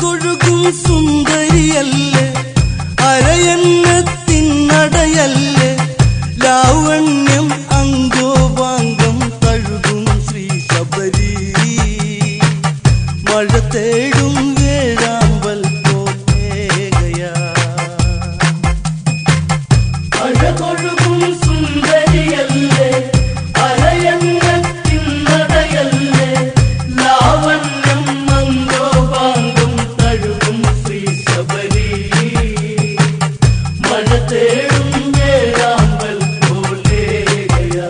അഴകൊഴുകും സുന്ദരിയല്ലേ, അരയന്നത്തിനടയല്ലേ, ലാവണ്യം അംഗോപാംഗം തഴുകും ശ്രീ ശബരി. മഴ തേടും വേഴാമ്പൽ പോകയാ. അഴകൊഴുകും സുന്ദരിയല്ലേ, അരയന്നത്തിനടയല്ലേ, ലാവണ്യം അംഗോപാംഗം തഴുകും ശ്രീ ശബരി. മഴ തേടും വേഴാമ്പൽ പോകയാ.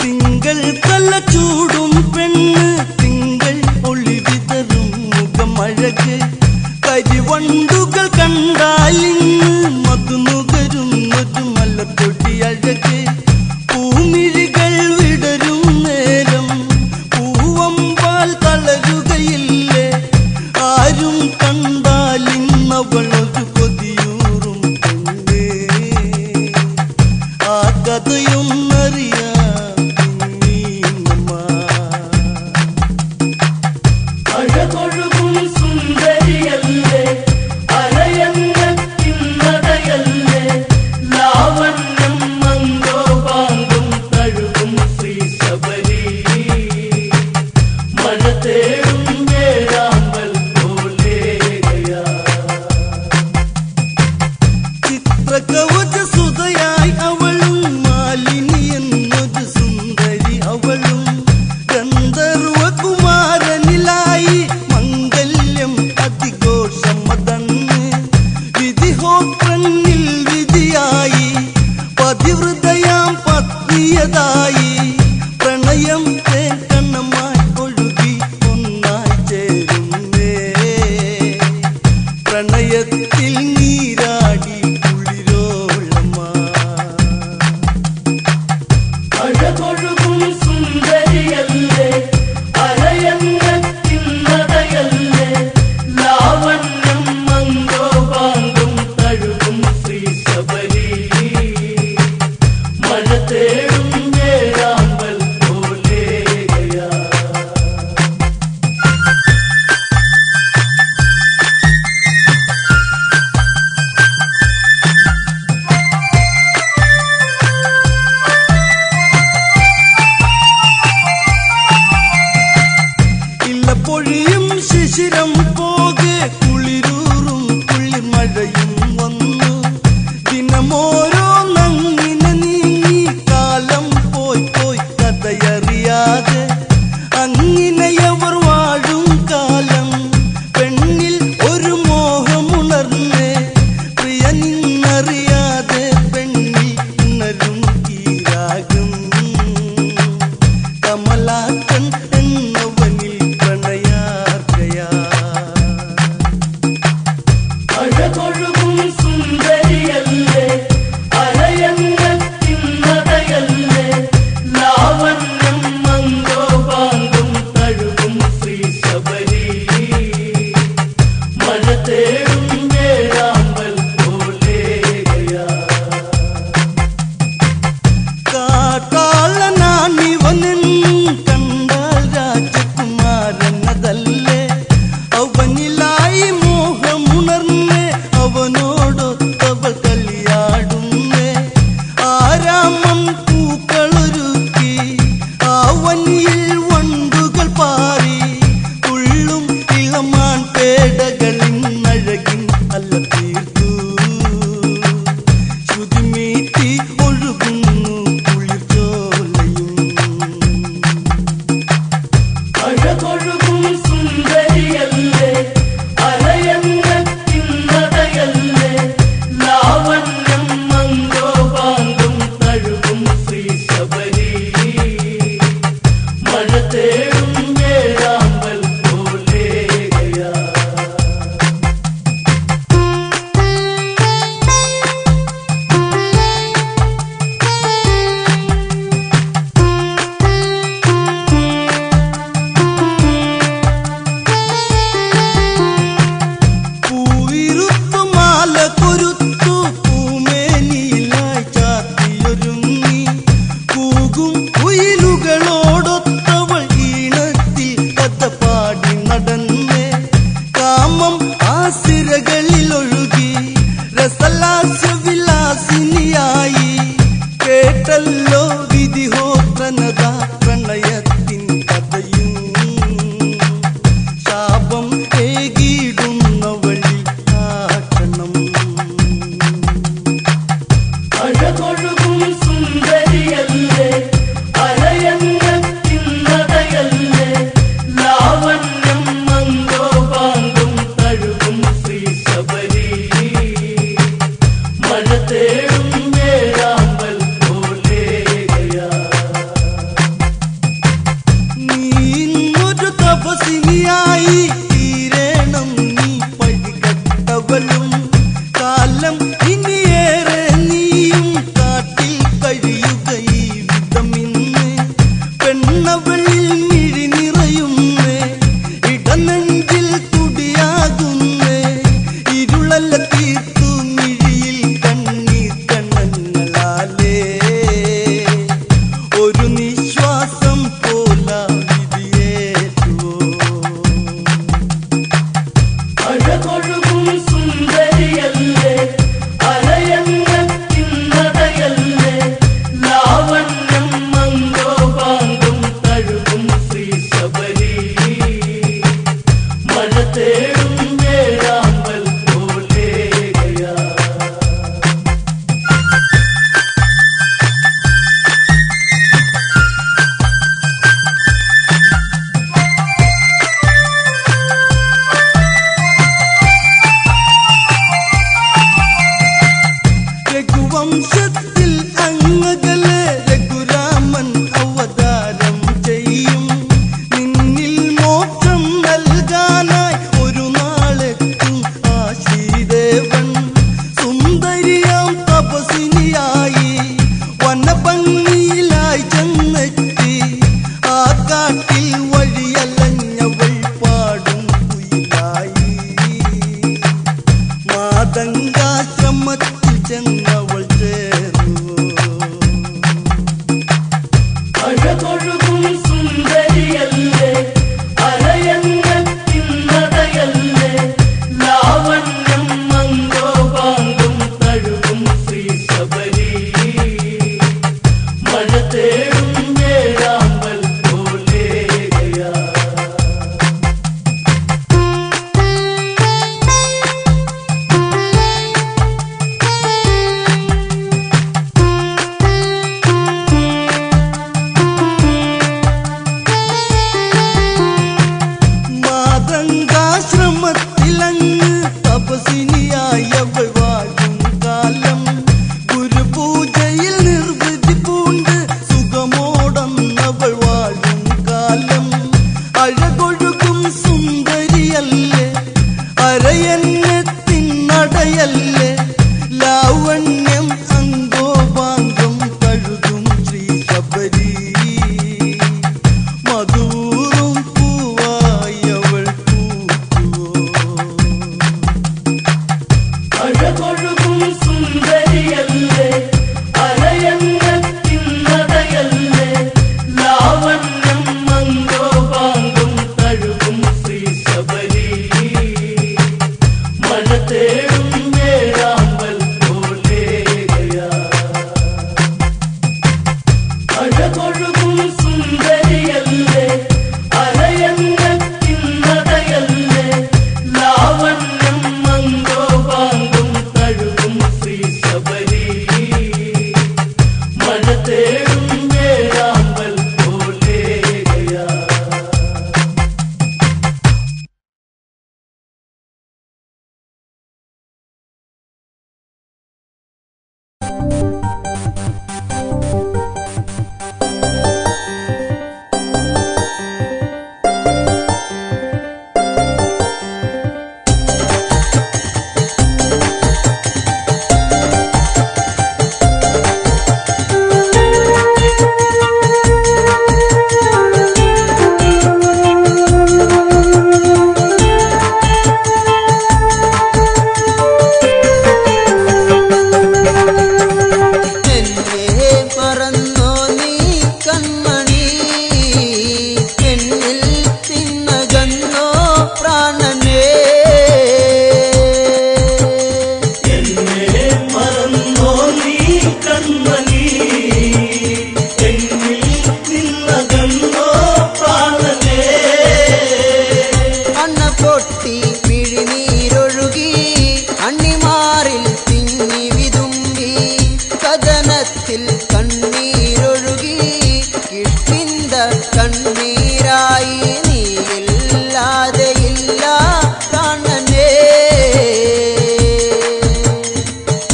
തിങ്കൾ തല ചൂടും പെണ്ണ്, തിങ്കൾ ഒളി വിതറും മുഖമഴക്, കരിവണ്ടുകൾ കണ്ടാലിന്ന് മധുനുകരുന്നൊരു മലപ്പൊടി അഴക്. പൂമിഴികൾ വിടരും നേരം പൂവമ്പാൽ തളരുകയില്ലേ, ആരും കണ്ടാലിന്നവളൊരു കൊതിയൂറും പെണ്ണേ. ആ കഥയൊന്നറിയാം അഴകൊഴുകും സുന്ദരിയല്ലേ, അരയന്നത്തിനടയല്ലേ, ലാവണ്യം അംഗോപാംഗം തഴുകും ശ്രീ ശബരി. മഴ തേടും വേഴാമ്പൽ പോകയാ. ചിത്രകവച സുതയായി അവളും, മാലിനി എന്നൊരു സുന്ദരി അവളും, ഗന്ധർവകുമാരനിലായി മംഗല്യം അതിഘോഷമതന്ന്. വിധിഹോത്രനിൽ വിധിയായി പതിവൃതയാം പത്നിയതായി, പ്രണയം തേക്കണ്ണമായി ഒഴുകി ഒന്നായി ചേരുന്നേ. പ്രണയത്തിൽ നീരാടി കുളിരോളമാ. അഴകൊഴുകും സുന്ദരിയല്ലേ, അരയന്നത്തിനടയല്ലേ, ലാവണ്യം അംഗോപാംഗം തഴുകും ശ്രീ ശബരി. മഴ തേടും വേഴാമ്പൽ പോകയാ. ഇല്ലപ്പൊഴിയും ശിശിരം പോകെ, കുളിരൂറും കുളിർമഴയും വന്നു. ദിനമോരോ നങ്ങിനെ നീങ്ങി, കാലം പോയി പോയി കഥയറിയാതെ. അങ്ങിനെയവർ വാഴും കാലം പെണ്ണിൽ ഒരു മോഹമുണർന്നേ. പ്രിയ നിന്നറിയാതെ പെണ്ണിൽ ഉണരും ഈ രാഗം. കമലാക്കൻ എന്നവനിൽ പ്രണയാർക്കയാ. അഴകൊഴുകും സുന്ദരിയല്ലേ, അരയന്നത്തിനടയല്ലേ, ലാവണ്യം അംഗോപാംഗം തഴുകും ശ്രീ ശബരി. മഴ തേടും വേഴാമ്പൽ പോകയാ. കാട്ടാളനാണിവനെന്നും കണ്ടാൽ രാജകുമാരനതല്ലേ, അവനിലായി മോഹമുണർന്നേ, അവനോടൊത്തവൾ കളിയാടുന്നേ. ആരാമം പൂക്കളൊരുക്കി പ്രണയത്തിൻ കഥയും ശാപം ഏകിടുന്ന വഴി ആക്കണം. അഴകൊഴുകും സുന്ദരിയല്ലേ അരയന്നത്തിൻ നടയല്ലേ ലാവണ്യം മംഗോപാങ്കും തഴുകും ശ്രീ ശബരി മഴ തേടും വേഴാമ്പൽ പോലെയാ. നീ ഇന്നൊരു തപസിനിയായി തീരണം. നീ പഴികട്ടവളും കാലം ഇനിയേറെ നീയും കാട്ടിൽ കഴിയുക ഈ വിധമിന്ന്. പെണ്ണവളിൽ മിഴി നിറയുന്നേ ഇടനെഞ്ചിൽ തുടിയാകുന്നേ ഇരുളല്ല തീർത്തു മിഴിയിൽ കണ്ണീർ കണ്ണങ്ങളാലേ ഒരു നിശ്വാസം പോല വിധിയേറ്റുവോ. അഴകൊഴുകും സുന്ദരിയല്ലേ അരയന്നത്തിൻ നടയല്ലേ ലാവണ്യം മംഗോപാങ്കും തഴുകും ശ്രീ ശബരി മഴ തേടും വേഴാമ്പൽ പോലെയാ. രഘുവംശത്തിൽ അങ്ങകലെ രഘുരാമൻ അവതാരം ചെയ്യും. നിന്നിൽ മോക്ഷം നൽകാനായി ഒരു നാളെത്തും ആ ശ്രീദേവൻ. സുന്ദരിയാം തപസിനിയായി വനഭംഗിയിലായി ചെന്നെത്തി ആ കാട്ടിൽ വഴിയലഞ്ഞവൾ പാടും കുയിലായി. മാതംഗാശ്രമത്തിൽ ചെന്നവൾ ചേർന്നു. അഴകൊഴുകും സുന്ദരിയല്ലേ അരയന്നത്തിൻ നടയല്ലേ ലാവണ്യം മംഗോപാങ്കും തഴുകും ശ്രീ ശബരി മഴ തേടും വേഴാമ്പൽ പോലെയാ. ഇഷ്കിന്ത കണ്ണീരായി നീയില്ലാതെ ഇല്ല പ്രാണനേ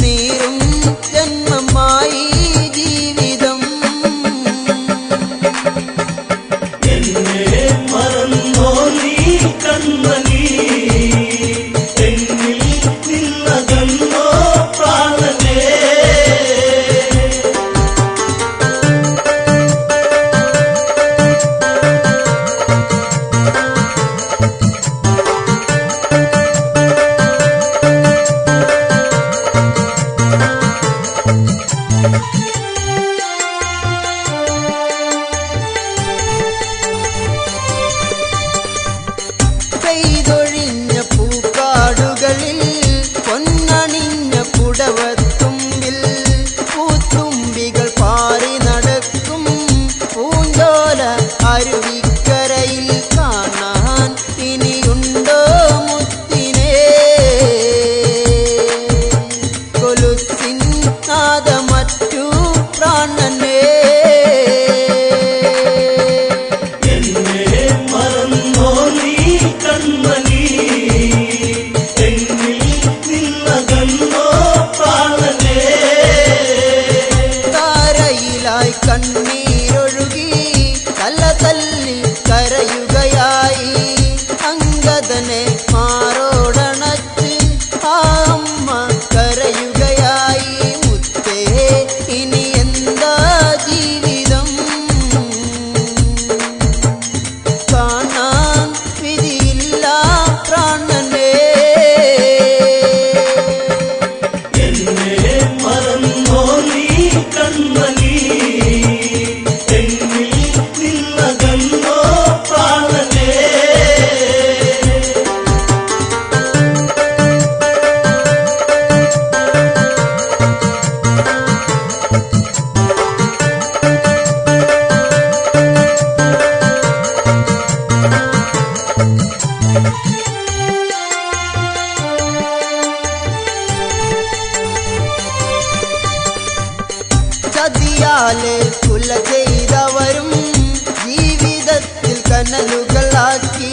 നീറും ജന്മമായി ജീവിതം എന്നെ മറന്നോ നീ കൺമണി എന്നിൽ നിന്നകന്നോ പ്രാണനേ പെയ്തൊഴിഞ്ഞ പൂക്കാടുകളിൽ പൊന്നണിഞ്ഞ പുടവത്തുമ്പിൽ പൂത്തുമ്പികൾ പാറി നടക്കും പൂഞ്ചോല അരുവിക്കരയിൽ കാണാൻ ഇനിയുണ്ടോ മുത്തിനെ കൊലുസിൻ നാദമറ്റു പ്രാണനേ എന്നെ മറന്നോ നീ കൺമണി എന്നിൽ നിന്നകന്നോ പ്രാണനേ താരയിലായി കണ്ണീരൊഴുകി തല തല്ലി കരയുകയായി അങ്കദനെ മാറോടണച്ച് ആ അമ്മ കരയുകയായി മുത്തേ ഇനി എന്താ ജീവിതം കാണാൻ വിധിയില്ല പ്രാണനേ എന്നെ മറന്നോ നീ കൺമണി എന്നിൽ നിന്നകന്നോ പ്രാണനേ ചതിയാലെ കുല ചെയ്തവരും ജീവിതത്തിൽ കനലുകളാക്കി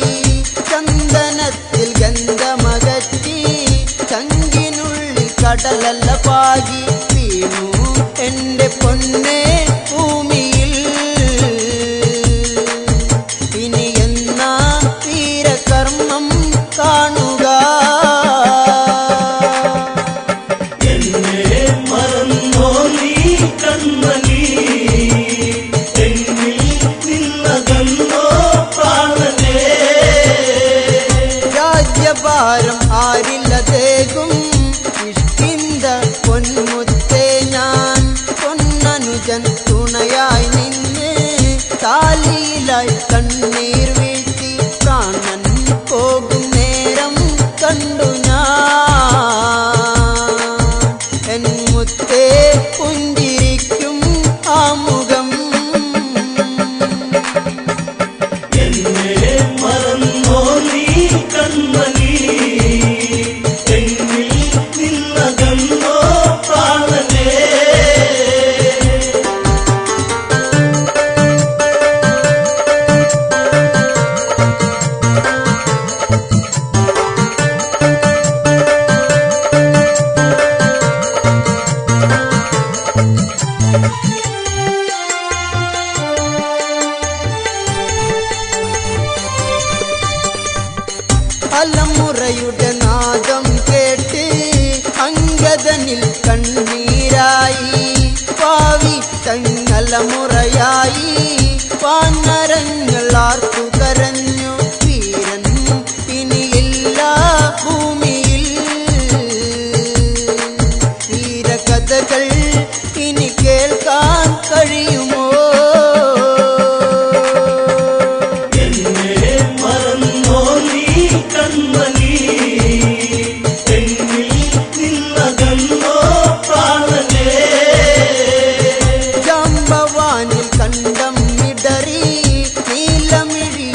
ചന്ദനത്തിൽ ഗന്ധമകറ്റി ചങ്കിനുള്ളിൽ കടലല്ല പാകി വീണു എന്റെ പൊന്നെ ഭൂമിയിൽ ഇനി എന്നാ വീരകർമ്മം കാണുക എന്നെ മറന്നോ നീ കൺമണി എന്നിൽ നിന്നകന്നോ പ്രാണനേ രാജ്യഭാരം ആരില്ലതേകും ഇഷ്കിന്ത പൊന്മുത്തേ ഞാൻ പൊന്നനുജൻ തുണയായി നിന്ന് താലിയിലായി കണ്ണീർ വീഴ്ത്തി പ്രാണൻ പോകും നേരം കണ്ടു ഞാൻ എൻ മുത്തേ പുഞ്ചിരിക്കും ആ മുഖം എന്നെ മറന്നോ നീ കൺമണി എന്നിൽ നിന്നകന്നോ പ്രാണനേ അലമുറയുടെ നാദം കേട്ട് അങ്കദനിൽ കണ്ണീരായി പാവി തങ്ങലമുറയായി പാനരങ്ങൾ ആർത്തു കരഞ്ഞു വീരൻ ഇനിയില്ല ഭൂമിയിൽ വീരകഥകൾ ഇനി കേൾക്കാൻ കഴിയുമോ എന്നെ മറന്നോ നീ കൺമണി എന്നിൽ നിന്നകന്നോ പ്രാണനേ ജാമ്പവാനിൽ കണ്ടം ഇടറി നീലമിഴി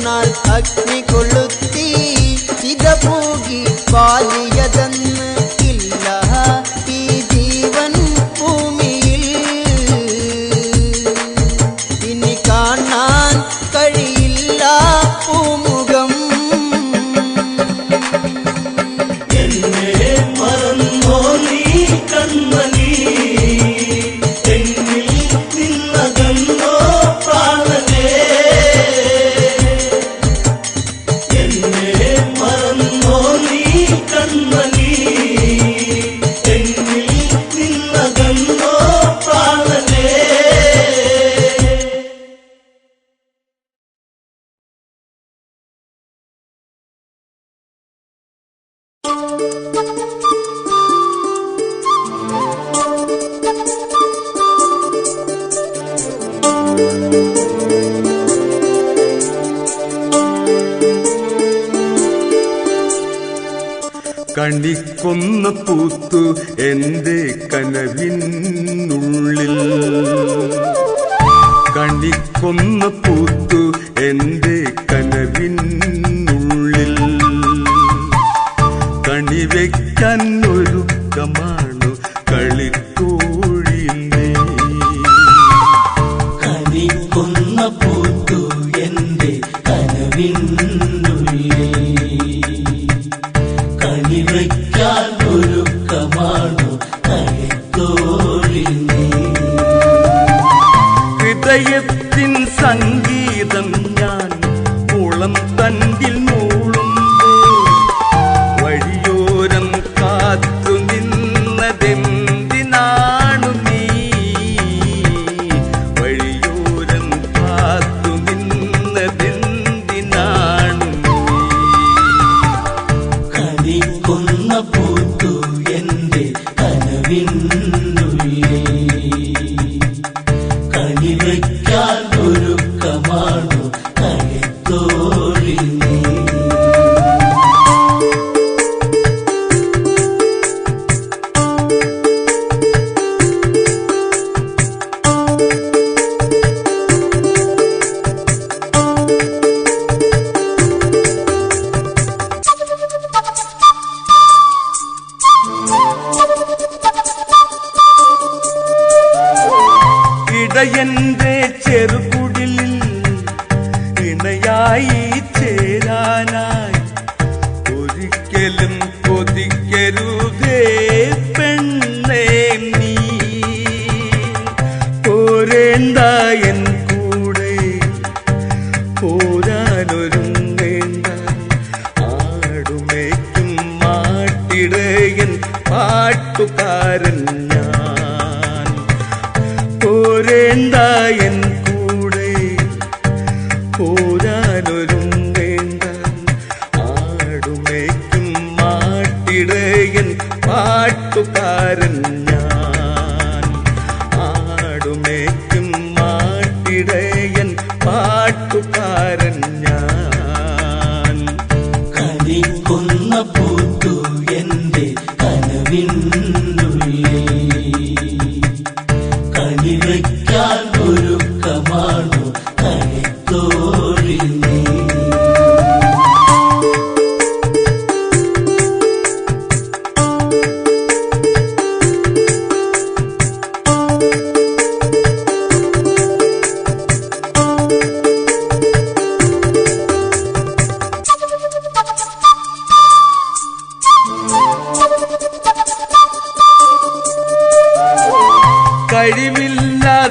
നാൾ അഗ്നി കൊളുത്തി ചിത പൂകി പാലിയതെന്ന് ഇല്ല ഈ ജീവൻ ഭൂമിയിൽ ഇനി കാണാൻ കഴിയില്ല പൂമുഖം. എന്നെ മറന്നോ നീ കൺമണി, എന്നിൽ നിന്നകന്നോ പ്രാണനേ. എന്നെ മറന്നോ നീ കൺമണി, എന്നിൽ നിന്നകന്നോ പ്രാണനേ. കണിക്കൊന്ന പൂത്തു എന്റെ കനവിനുള്ളിൽ, കണിക്കൊന്ന പൂത്തു എന്റെ കനവിനുള്ളിൽ, കണിവയ്ക്കാൻ ഒരുക്കമാണു കളിത്തോഴിൽ നീ. കണിക്കൊന്ന പൂത്തു എന്റെ കനവിനുള്ളിൽ, കണിവയ്ക്കാൻ ഒരുക്കമാണു കളിത്തോഴിൽ നീ. ഹൃദയത്തിൻ സംഗീതം ഞാൻ കുളം തണ്ടിൽ മൂളുമ്പോൾ വഴിയോരം കാത്തു നിന്നതെന്തിനാണു നീ, വഴിയോരം കാത്തു നിന്നതെന്തിനാണു നീ. കണിക്കൊന്ന പൂത്തു എന്റെ കനവിനുള്ളിൽ, കണിവയ്ക്കാൻ ഒരുക്കമാണു കളിത്തോഴിൽ നീ. ഇടയന്റെ ചെറുകുടിലിൽ ഇണയായി ചേരാനായി ഒരിക്കലും കൊതിക്കരുതേ പെണ്ണേ നീ. പോരേണ്ട എൻ കൂടെ പോരാനൊരുങ്ങേണ്ട, ആടുമേക്കും മാട്ടിടയൻ പാട്ടുകാരൻ ഞാൻ. പോരേണ്ട എൻ കൂടെ പോരാനൊരുങ്ങേണ്ട, ആടുമേക്കും മാട്ടിടയൻ പാട്ടുകാരൻ ഞാൻ. ആടുമേക്കും മാട്ടിടയൻ പാട്ടുകാരൻ ഞാൻ. കണിക്കൊന്ന പൂത്തു എന്റെ കനവിനുള്ളിൽ, കണിവയ്ക്കാൻ ഒരുക്കമാണു കളിത്തോഴിൽ നീ.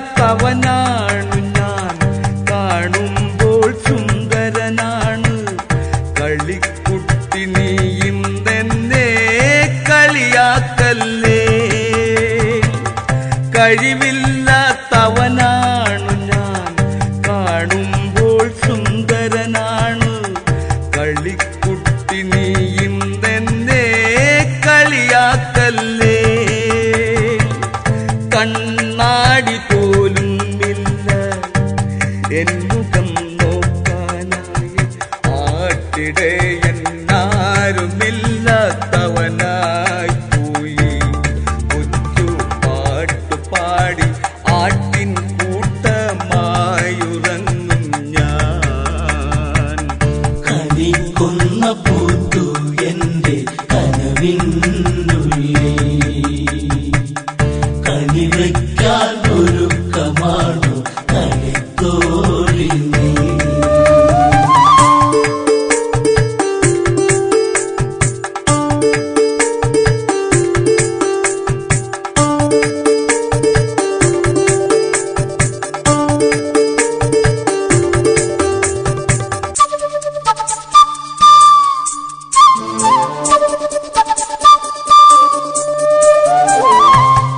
കഴിവില്ലാത്തവനാണു ഞാൻ, കാണുമ്പോൾ സുന്ദരനാണ്. കളിക്കുട്ടി നീയും തന്നെ കളിയാക്കല്ലേ. കഴിവില്ലാത്തവനാണു ഞാൻ, കാണുമ്പോൾ സുന്ദരനാണ്. കളിക്കുട്ടി നീയും തന്നെ കളിയാക്കല്ലേ. കണ്ണാടി പോലും ഇല്ല എന്നുകം നോക്കാനായി, ആട്ടിടയൻ ആരുമില്ലാത്തവനായി പോയി. കൊച്ചു പാട്ടുപാടി ആട്ടിൻ കൂട്ടമായുറങ്ങും ഞാൻ. എന്റെ കനവിനുള്ളിൽ കണിവയ്ക്കാൻ ഒരുക്കമാണു കളിത്തോഴി നീ.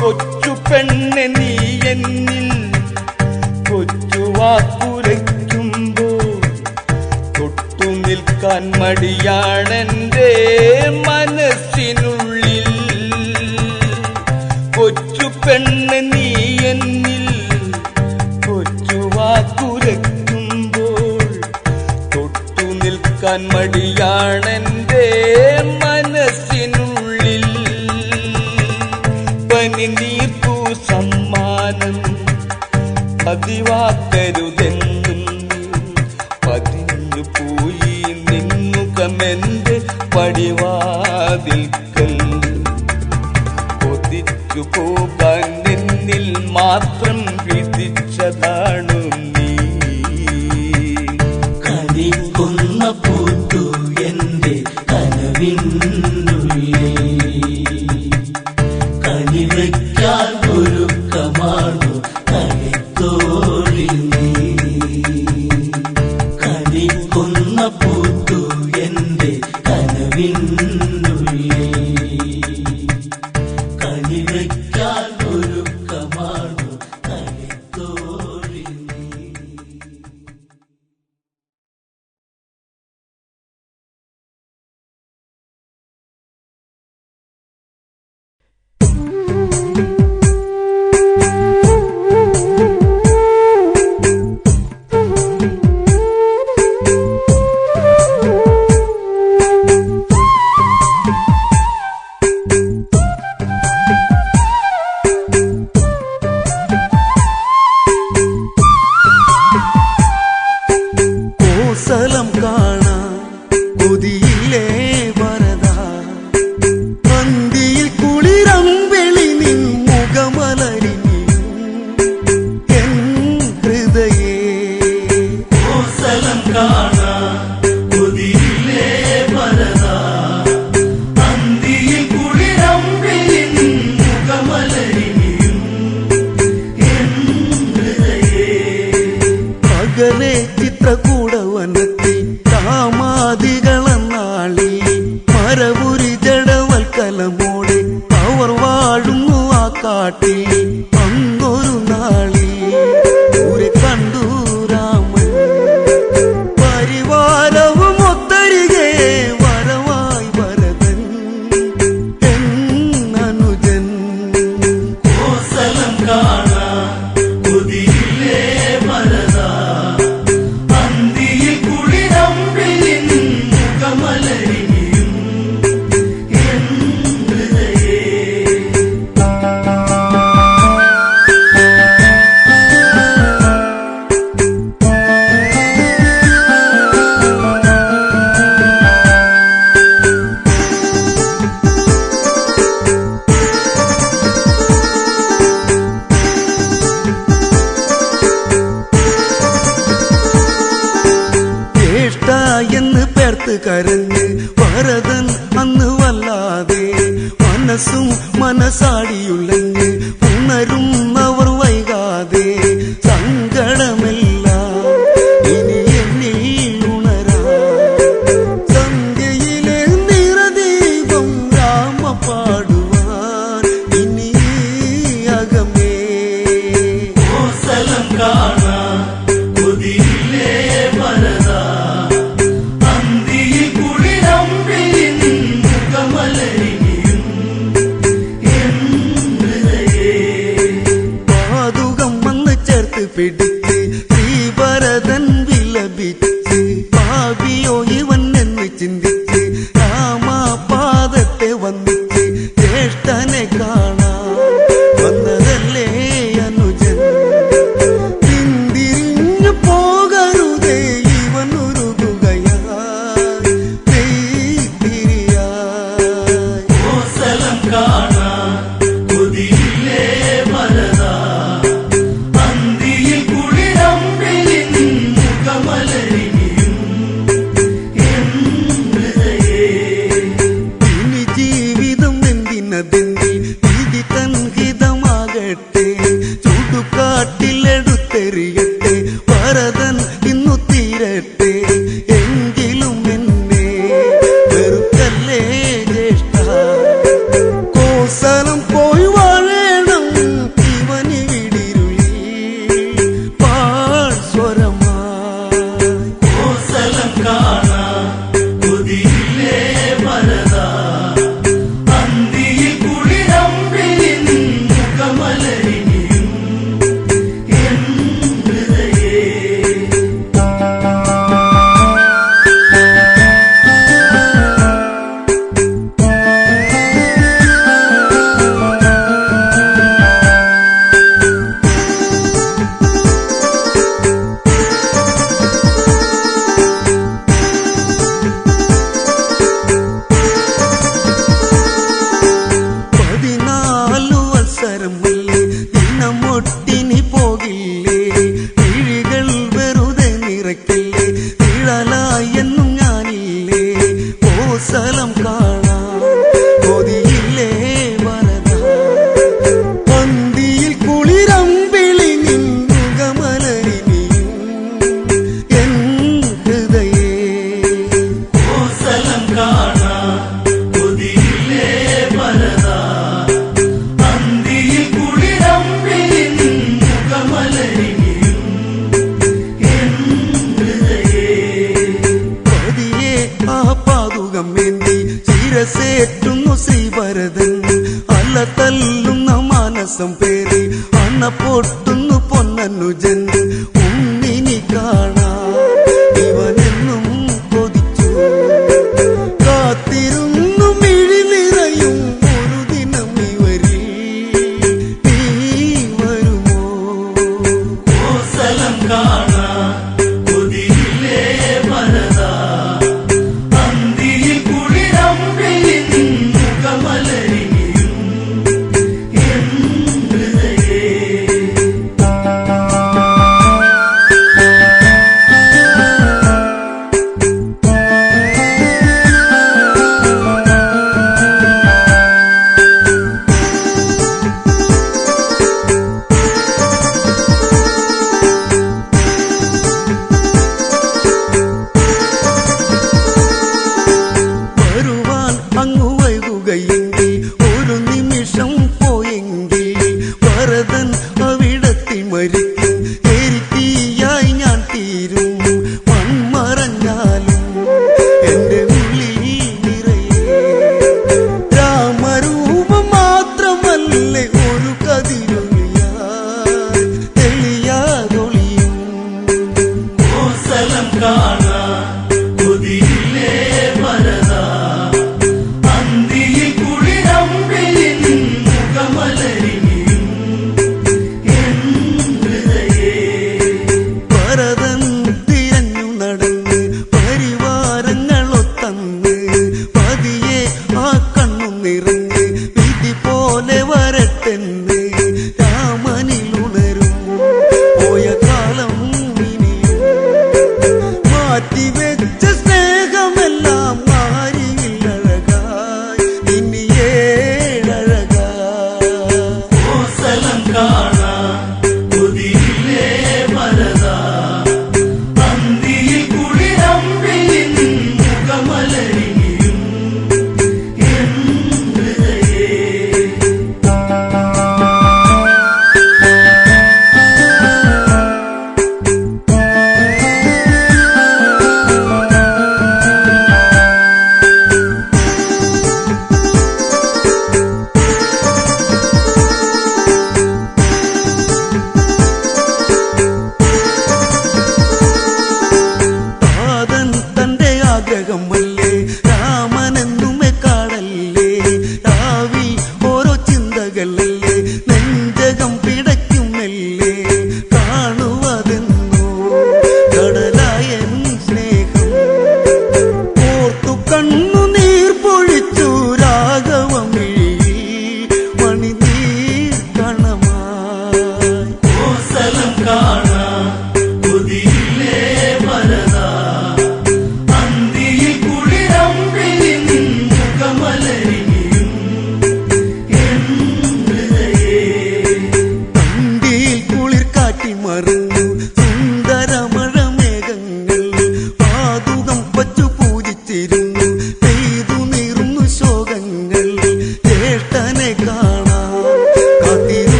കൊച്ചു പെണ്ണെ നീ എന്നിൽ കൊച്ചു വാക്കുരയ്ക്കുമ്പോൾ തൊട്ടു നിൽക്കാൻ മടിയാണെന്റെ മനസ്സിനുള്ളിൽ. കൊച്ചു പെണ്ണെ നീ എന്നിൽ കൊച്ചു വാക്കുരയ്ക്കുമ്പോൾ തൊട്ടു നിൽക്കാൻ മടിയാണെന്റെ മനസ്സിനുള്ളിൽ. പനിനീർക്കു സമ്മാനം പതിവാക്കരുതെന്നും പതിഞ്ഞു പോയി നിന്നുകമെന്റെ പടിവാതിൽക്കൽ. കൊതിച്ചു പോകാൻ നിന്നിൽ മാത്രം വിധിച്ചതാണു നീ. കണിക്കുന്ന പൂത്തു എന്റെ കനവിനുള്ളിൽ കണിവയ്ക്കാൻ ഒരുക്കമാണു കളിത്തോഴി നീ. കണിക്കുന്ന പൂത്തു എന്റെ കനവിനുള്ളിൽ കണിവയ്ക്കാൻ ഒരുക്കമാണു കളിത്തോഴി നീ. കോസലം കാണാൻ കൊതിയില്ലേ വരദാ, മന്തിയിൽ കുളിരമ്പെളി നിൻ മുഖമലരിഞ്ഞും എൻ ഹൃദയേ. കോസലം കാണാൻ കൊതിയില്ലേ വരദാ, അന്തിയിൽ കുളിരമ്പെളി നിൻ മുഖമലരിഞ്ഞും എൻ ഹൃദയേ. പകലെ ചിത്രകൂടവനത്തിൽ കാമാദികളെന്നാളി മരപുരി ജഡവൽക്കലമോടെ അവർ വാഴുന്നു ആ കാട്ടിൽ. അന്നൊരു നാളി ഒരു കണ്ടു രാമൻ പരിവാരവും ഒത്തരികെ വരവായി വരദൻ എന്നനുജൻ. കോസലം കാണാൻ കൊതിയില്ലേ വരദാ, അന്തിയിൽ കുളിരമ്പെളി നിൻ മുഖമലരിഞ്ഞും എൻ ഹൃദയേ. ജ്യേഷ്ഠ എന്ന് പേർത്ത് കരഞ്ഞ് ഭരതൻ അന്ന് വല്ലാതെ മനസ്സും മനസാടിയുള്ളഞ്ഞ് ഉണരുന്നവർ വൈകാതെ. സങ്കടമെല്ലാം ഇനി എന്നിൽ ഉണരാ, സന്ധ്യയിലെ നിറദീപം രാമ പാടുവാൻ ഇനി അകമേ. കോസലം കാണാൻ കൊതിയില്ലേ വരദാ, അന്തിയിൽ കുളിരമ്പെളി നിൻ മുഖമലരിഞ്ഞും എൻ ഹൃദയേ. വരദാ അന്തിയിൽ കുളിരമ്പിളിൻ മുഖമലരിനിയും എൻ ഹൃദയേ ദിനമൊട്ടിനി പോകില്ലേ കിഴികൾ വെറുതെ നിറയ്ക്കില്ലേ നിഴലായെന്നും ഞാനില്ലേ കോസലം കാണാൻ കൊതിയില്ലേ വരദാ പന്തിയിൽ കുളിരമ്പിളി നിന്നുകമലരിനിയും എൻ ഹൃദയേ കോസലം കാണാൻ കൊതിയില്ലേ വരദാ അന്തിയിൽ കുളിരമ്പിളിൻ മുഖമലരിനിയും എൻ ഹൃദയേ പതിയെ ആ പാതുകം വേണ്ടി ശിരസേറ്റുന്നു ശ്രീഭരതൻ അല്ല തല്ലുന്ന മാനസം പേരി അണ പൊട്ടുന്നു പൊന്നനുജൻ ഉണ്ണിനി കാണാൻ ഇവനെന്നും കൊതിച്ചു കാത്തിരുന്നു മിഴി നിറയും ഒരു ദിനം ഇവരിൽ നീ വരുമോ കോസലം കാണാൻ കൊതിയില്ലേ വരദാ അന്തിയിൽ കുളിരമ്പിളിൻ മുഖമലരിനിയും എൻ ഹൃദയേ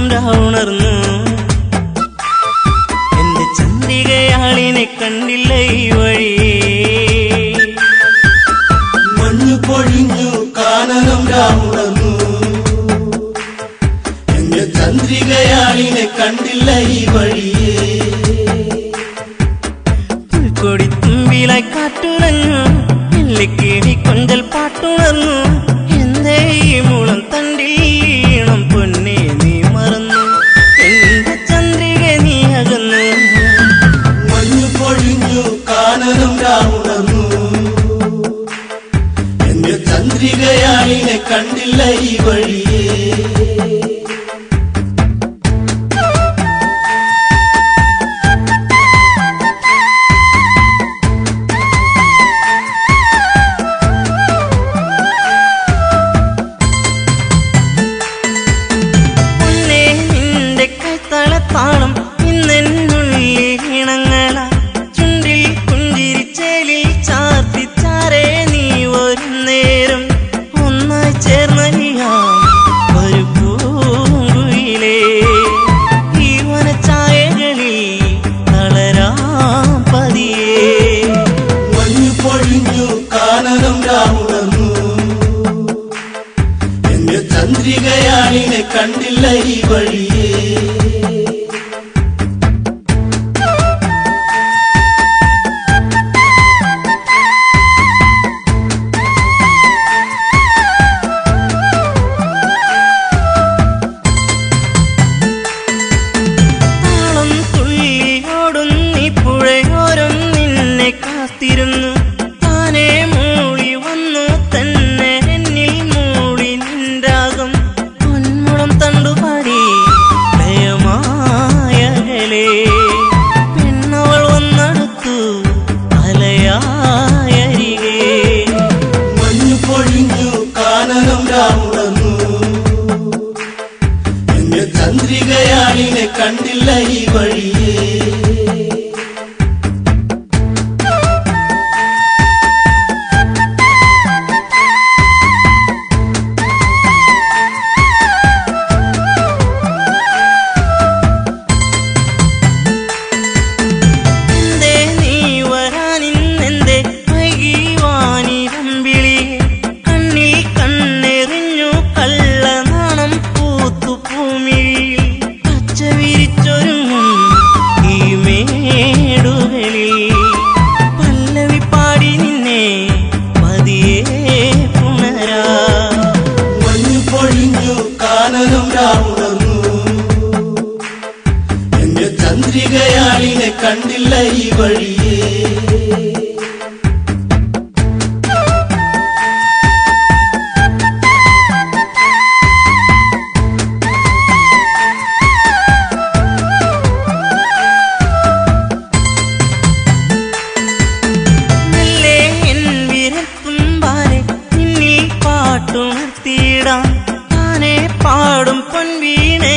കാണും രാവുണർന്നു എന്റെ ചന്ദ്രികയാളിനെ കണ്ടില്ല ഈ വഴി മഞ്ഞു പൊഴിഞ്ഞു കാനനം രാവുണർന്നു എന്റെ ചന്ദ്രികയാളിനെ കണ്ടില്ല ഈ വഴിയേ പുൽക്കൊടി തുമ്പിലായി കാറ്റുലഞ്ഞു എല്ലിക്കിടി കൊഞ്ചൽ പാട്ടുണർന്നു എന്തേ ഈ മുളം തണ്ടീണം പൊന്നെ നീ മറന്നു എന്റെ ചന്ദ്രിക നീ അകന്നു മഞ്ഞു പൊഴിഞ്ഞു കാനനം രാവുണർന്നു എന്റെ ചന്ദ്രികയാളിനെ കണ്ടില്ല ഈ വഴിയേ താളം ഇന്നെന്നുള്ളിൽ ഇണങ്ങള ചുണ്ടിൽ പുഞ്ചിരിച്ചേലിൽ ചാർത്തിച്ചാരേ നീ ഒരു നേരം ഒന്നായി ചേർന്നറിയാം ഒരു പൂങ്കുയിലേ ഈ വനച്ചായകളിൽ തളരാം പതിയേ മഞ്ഞു പൊഴിഞ്ഞു കാനനം രാവുണർന്നു എന്റെ ചന്ദ്രികയാളിനെ കണ്ടില്ല ഈ വഴിയേ കാത്തിരുന്നു താനേ മൂളി വന്നു തന്നെ എന്നിൽ മൂളി നിൻരാഗം പൊന്മുളം തണ്ടുപാടി ലയമായകലേ പെണ്ണവൾ വന്നടുത്തു അലയായരികേ മഞ്ഞു പൊഴിഞ്ഞു കാനനം രാവുണർന്നു എന്റെ ചന്ദ്രികയാളിനെ കണ്ടില്ല ഈ വഴിയേ കാനനം രാവുണർന്നു എന്റെ ചന്ദ്രികയാളിനെ കണ്ടില്ല ഈ വഴിയേ മെല്ലെ എൻ വിരൽത്തുമ്പാലെ നിന്നിൽ പാട്ടുണർത്തിയിടാം പാടും പൊൻവീണേ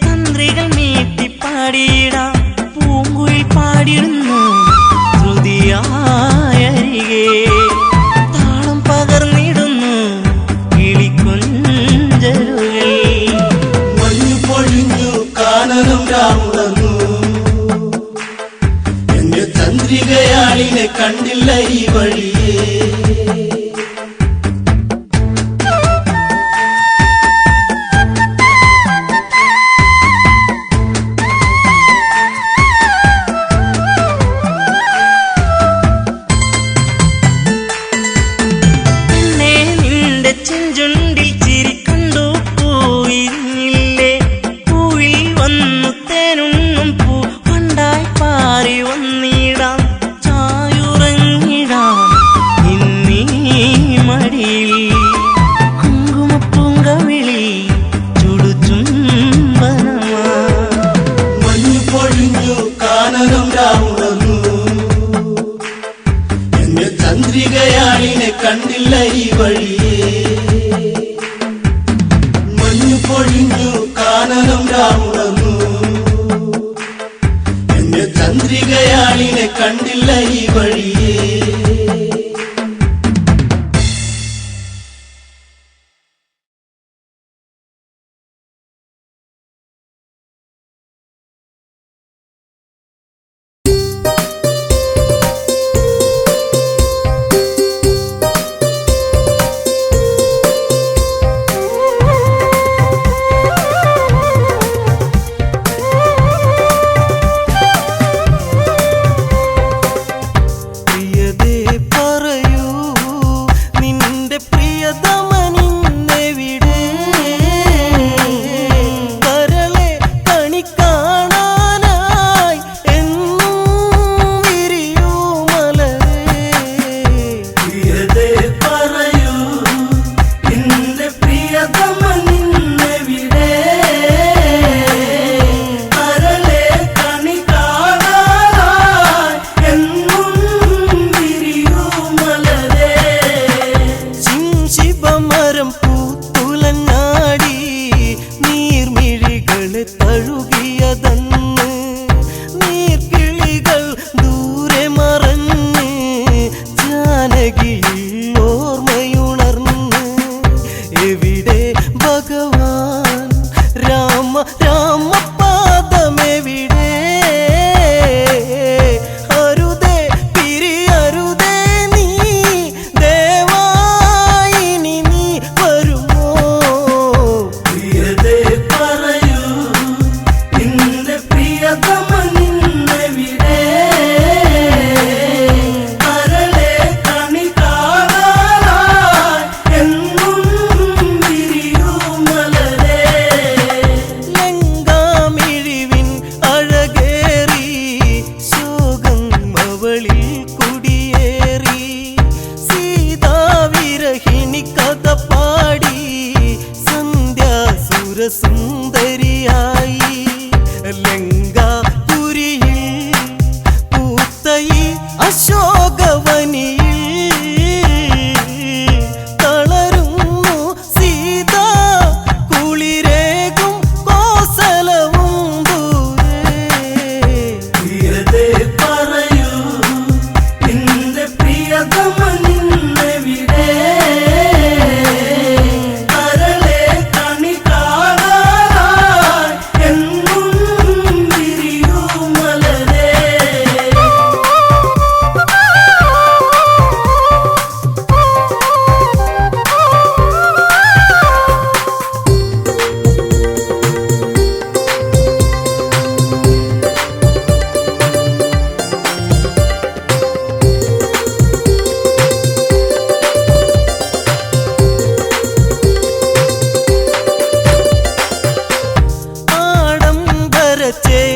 തന്ത്രികൾ നീട്ടി പാടിയിടാം പൂങ്കുയിൽ പാടിടുന്നു ശ്രുതിയായരികേ താളം പകർന്നിടുന്നു കിളിക്കൊഞ്ചലുകൾ മഞ്ഞു പൊഴിഞ്ഞു കാനനം രാവുണർന്നു എന്റെ ചന്ദ്രികയാളിനെ കണ്ടില്ല ഈ വഴിയേ ചെഞ്ചുണ്ടിൽ ചിരി കണ്ടു പൂവിരിഞ്ഞില്ലേ പൂവിൽ വന്നു തേനുണ്ണും പൂ പണ്ടായി പാറി വന്നിടാം ചായുറങ്ങിടാം ഇന്നീ മടിയിൽ കുങ്കുമപ്പൂങ്കവിളി ചുടുചുംബനമാ മഞ്ഞു പൊഴിഞ്ഞു കാനനം രാവുണർന്നു എന്റെ ചന്ദ്രികയാളിനെ കണ്ടില്ല ഈ വഴിയേ മഞ്ഞു പൊഴിഞ്ഞു കാനനം രാവുണർന്നു എന്റെ ചന്ദ്രികയാളിനെ കണ്ടില്ല ഈ വഴിയേ മകളെ തഴുകിയതന്ന് നീർക്കിളികൾ ദൂരെ മറഞ്ഞ് ജാനകിയിൽ ഓർമ്മയുണർന്ന് എവിടെ ഭഗവാൻ രാമ രാമപാദമെവിടെ അരുതേ പിരിയരുതേ നീ ദേവായിനി നീ വരുമോ പ്രിയതേ പറയൂ നിന്റെ പ്രിയതമ നിന്നെവിടെ കരളെ കണി കാണാനായി എന്നും വിരിയൂ മലരേ ലങ്കാമിഴിവിൻ അഴകേറി ശോകം അവളിൽ കുടിയേറി സീതാവിരഹിണി കഥ പാടി സന്ധ്യാസുരസുന്ദരിയായി ലങ്കാപുരിയിൽ പൂത്തയി അശോകവനിയിൽ തളരുന്നു സീത കുളിരേകും കോസലവും ദൂരെ പ്രിയതേ പറയൂ നിന്റെ പ്രിയതമ നിന്നെവിടെ കരളെ കണി കാണാനായി എന്നും വിരിയൂ മലരേ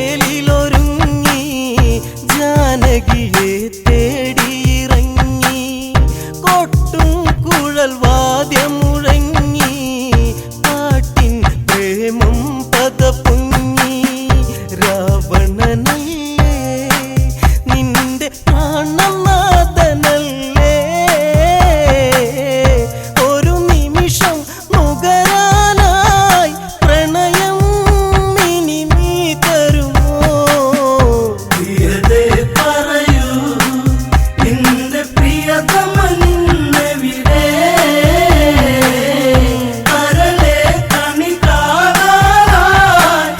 ആഡംബരച്ചേലിലൊരുങ്ങി ജാനകിയെ തേടിയിറങ്ങി കൊട്ടും കുഴൽ വാദ്യം മുഴങ്ങി പാട്ടിൻ പ്രേമം പദപൊങ്ങി രാവണനല്ലേ നിന്റെ പ്രാണനാഥനല്ലേ ഒരു നിമിഷം നുകരാനായി പ്രണയം ഇനി നീ തരുമോ പ്രിയതേ പറയൂ നിന്റെ പ്രിയതമ നിന്നെവിടെ കരളെ കണി കാണാനായി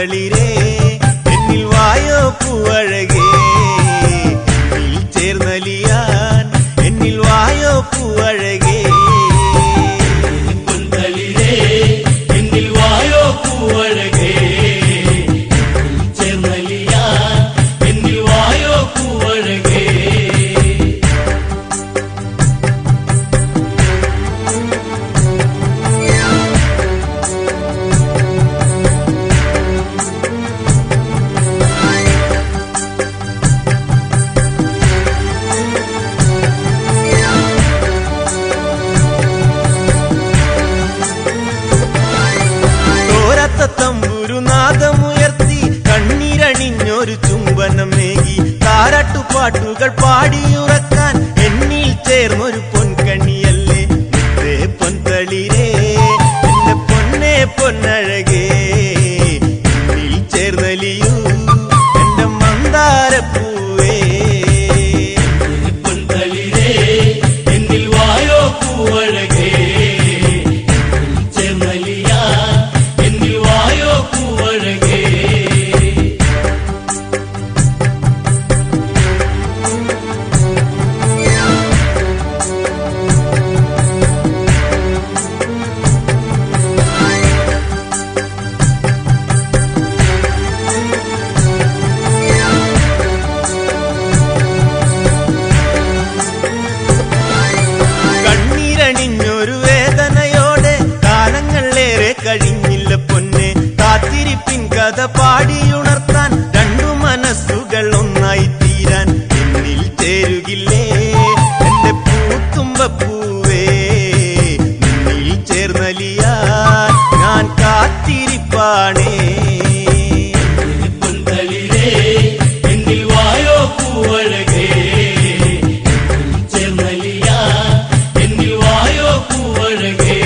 പൊന്തളിരേ എന്നിൽ വായോ പൂവഴകേ എന്നിൽ ചേർന്നലിയാൻ എന്നിൽ വായോ പൂവഴകേ പൊന്തളിരേ എന്നിൽ വായോ പൂവഴകേ ചേർന്നലിയാൻ എന്നിൽ വായോ പൂവഴകേ തമ്പുരുനാദമുയർത്തി കണ്ണീരണിഞ്ഞൊരു ചുംബനമേകി താരാട്ടുപാട്ടുകൾ പാടിയുറക്കാൻ എന്നിൽ ചേർന്നൊരു പൊൻകണിയല്ലേ മുത്തേ പൊന്തളിരേ എന്റെ പൊന്നേ പൊന്നഴകേ എന്നിൽ ചേർന്നലിയൂ എന്റെ മന്ദാരപ്പൂവേ പൊന്തളിരേ എന്നിൽ വായോ പൂവഴകേ ചേർന്നലിയാൻ എന്നിൽ വായോ പൂവഴകേ കണ്ണീരണിഞ്ഞൊരു വേദനയോടെ കാലങ്ങളേറെ കഴിഞ്ഞില്ല പൊന്നെ കാത്തിരിപ്പിൻ കഥ പാടിയുണർത്താൻ രണ്ടു മനസ്സുകൾ ഒന്നായി തീരാൻ എന്നിൽ ചേരുകില്ലേ എന്റെ പൂത്തുമ്പപ്പൂവേ നിന്നിൽ ചേർന്നലിയാൻ ഞാൻ കാത്തിരിപ്പാണേ പൊന്തളിരേ എന്നിൽ വായോ പൂവഴകേ ചേർന്നലിയാൻ എന്നിൽ വായോ പൂവഴകേ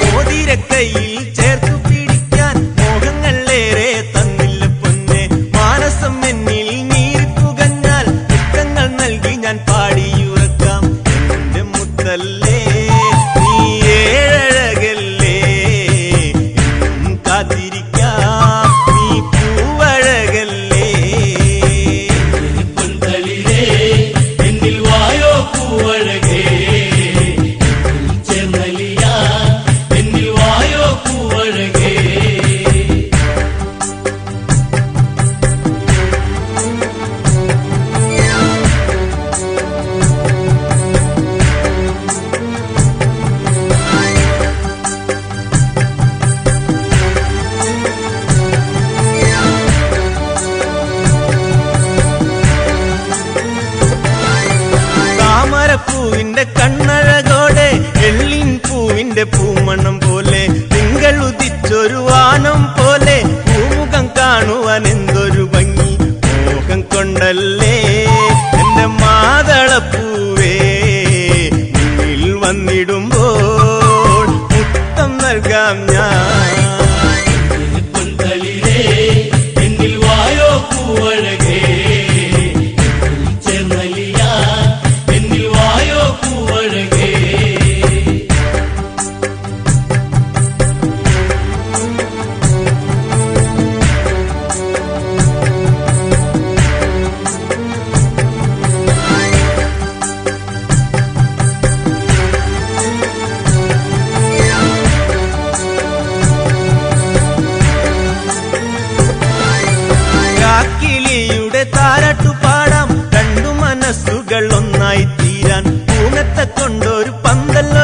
മോതിരക്കൈയിൽ ചേർത്തു പിടിക്കാൻ മോഹങ്ങളേറെ തന്നില്ല പൊന്നെ മാനസം എന്നിൽ നീർപ്പുകഞ്ഞാൽ മുത്തങ്ങൾ നൽകി ഞാൻ പാടിയുറക്കാം എന്റെ മുത്തല്ലേ നീ ഏഴഴകല്ലേ എന്നും കാത്തിരിക്കാം നീ പൂവഴകല്ലേ പൊന്തളിരേ എന്നിൽ വായോ പൂവഴകേ ചേർന്നലിയാൻ എന്നിൽ വായോ പൂവഴകേ താമരപ്പൂവിന്റെ കണ്ണഴകോടെ എള്ളിൻ പൂവിന്റെ പൂമണം പോലെ തിങ്കൾ ഉദിച്ചൊരു വാനം പോലെ പൂമുഖം കാണുവാൻ എന്തൊരു ഭംഗി മോഹം കൊണ്ടല്ലേ എന്റെ മാതളപ്പൂവേ മുന്നിൽ വന്നിടുമ്പോൾ മുത്തം നൽകാം ഞാൻ പൊന്തളിരേ എന്നിൽ വായോ പൂവഴകേ ചേർന്നലിയാൻ എന്നിൽ വായോ പൂവഴകേ കാക്കിളിയുടെ താരാട്ടുപാടാം രണ്ടു മനസ്സുകൾ ഒന്നായി തീരാൻ പൂങ്ങത്തെ കൊണ്ടൊരു പന്തല്ലോ